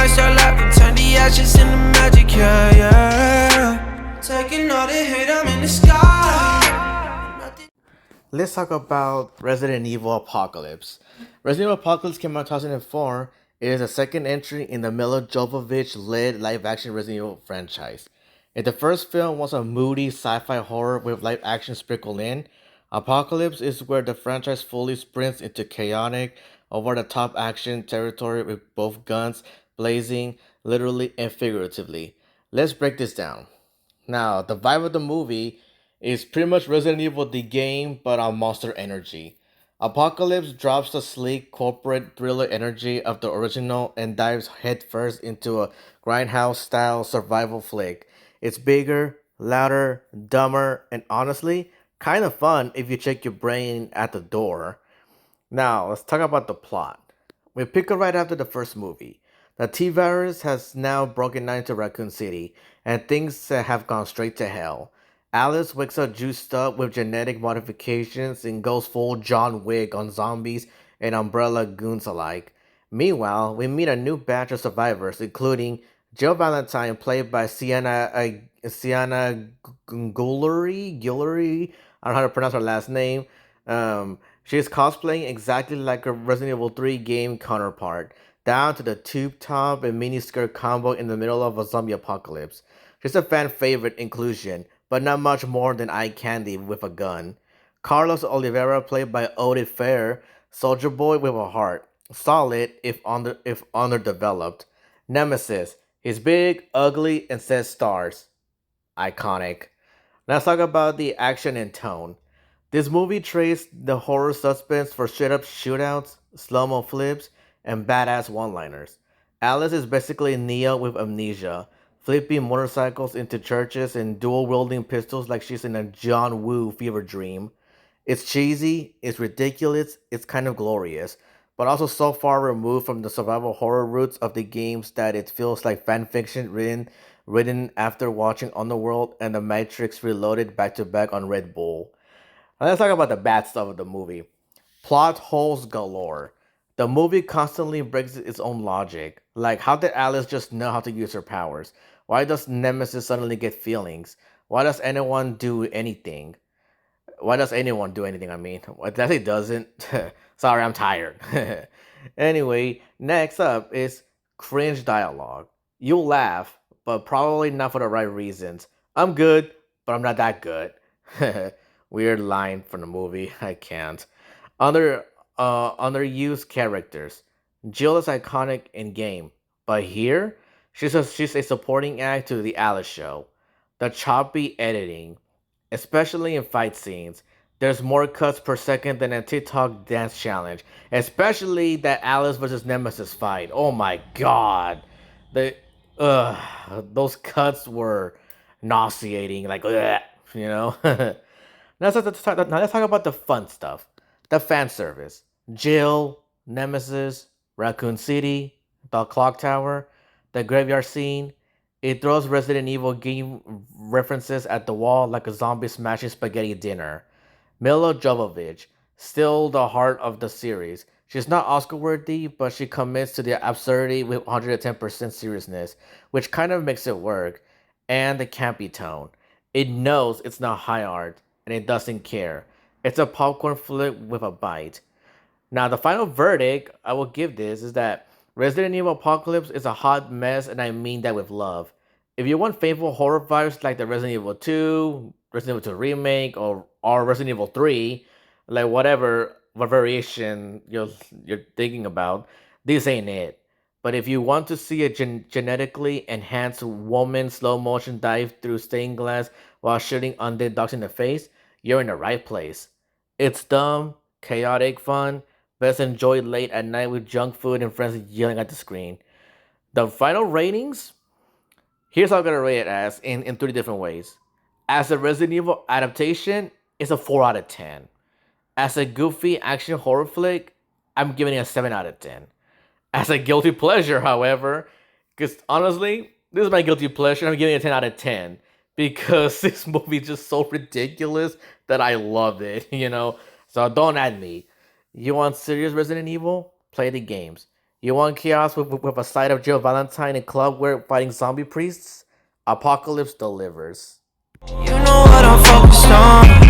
ice your life and turn the ashes into magic, yeah, yeah. Taking all the hate, I'm in the sky. Let's talk about Resident Evil Apocalypse. Resident Evil Apocalypse came out in 2004. It is the second entry in the Milla Jovovich-led live-action Resident Evil franchise. If the first film was a moody sci-fi horror with live-action sprinkled in, Apocalypse is where the franchise fully sprints into chaotic, over-the-top action territory with both guns blazing, literally and figuratively. Let's break this down. Now, the vibe of the movie is pretty much Resident Evil the game, but on Monster Energy. Apocalypse drops the sleek corporate thriller energy of the original and dives headfirst into a grindhouse style survival flick. It's bigger, louder, dumber, and honestly, kind of fun if you check your brain at the door. Now, let's talk about the plot. We pick up right after the first movie. The T virus has now broken out into Raccoon City, and things have gone straight to hell. Alice wakes up juiced up with genetic modifications and goes full John Wick on zombies and Umbrella goons alike. Meanwhile, we meet a new batch of survivors, including Jill Valentine, played by Sienna Guillory. I don't know how to pronounce her last name. She is cosplaying exactly like her Resident Evil 3 game counterpart, down to the tube top and miniskirt combo in the middle of a zombie apocalypse. She's a fan favorite inclusion, but not much more than eye candy with a gun. Carlos Oliveira, played by Oded Fair, soldier boy with a heart, solid if underdeveloped. Nemesis, he's big, ugly, and says stars. Iconic. Let's talk about the action and tone. This movie trades the horror suspense for straight up shootouts, slow mo flips, and badass one liners. Alice is basically Neo with amnesia, flipping motorcycles into churches and dual wielding pistols like she's in a John Woo fever dream. It's cheesy, it's ridiculous, it's kind of glorious, but also so far removed from the survival horror roots of the games that it feels like fanfiction written after watching Underworld and The Matrix Reloaded back to back on Red Bull. Now let's talk about the bad stuff of the movie. Plot holes galore. The movie constantly breaks its own logic. Like, how did Alice just know how to use her powers? Why does Nemesis suddenly get feelings? Why does anyone do anything? Why does anyone do anything? I mean, that it doesn't. Sorry, I'm tired. Anyway, next up is cringe dialogue. You'll laugh, but probably not for the right reasons. I'm good, but I'm not that good. Weird line from the movie. I can't. Under underused characters. Jill is iconic in game, but here she's a supporting act to the Alice show. The choppy editing, especially in fight scenes. There's more cuts per second than a TikTok dance challenge, especially that Alice versus Nemesis fight. Oh my god, the those cuts were nauseating. Like, ugh, you know. Now let's talk about the fun stuff, the fan service. Jill, Nemesis, Raccoon City, the clock tower, the graveyard scene. It throws Resident Evil game references at the wall like a zombie smashing spaghetti dinner. Milla Jovovich, still the heart of the series. She's not Oscar worthy, but she commits to the absurdity with 110% seriousness, which kind of makes it work. And the campy tone. It knows it's not high art, and it doesn't care. It's a popcorn flick with a bite. Now, the final verdict I will give this is that Resident Evil Apocalypse is a hot mess, and I mean that with love. If you want faithful horror vibes like the Resident Evil 2, Resident Evil 2 Remake, or Resident Evil 3, like what variation you're thinking about, this ain't it. But if you want to see a genetically enhanced woman slow motion dive through stained glass while shooting undead dogs in the face, you're in the right place. It's dumb, chaotic fun, best enjoyed late at night with junk food and friends yelling at the screen. The final ratings? Here's how I'm gonna rate it as in three different ways. As a Resident Evil adaptation, it's a 4 out of 10. As a goofy action horror flick, I'm giving it a 7 out of 10. As a guilty pleasure, however, because honestly, this is my guilty pleasure, I'm giving it a 10 out of 10. Because this movie is just so ridiculous that I love it, you know? So don't at me. You want serious Resident Evil? Play the games. You want chaos with a side of Jill Valentine and Clubwear fighting zombie priests? Apocalypse delivers. You know what I'm focused on.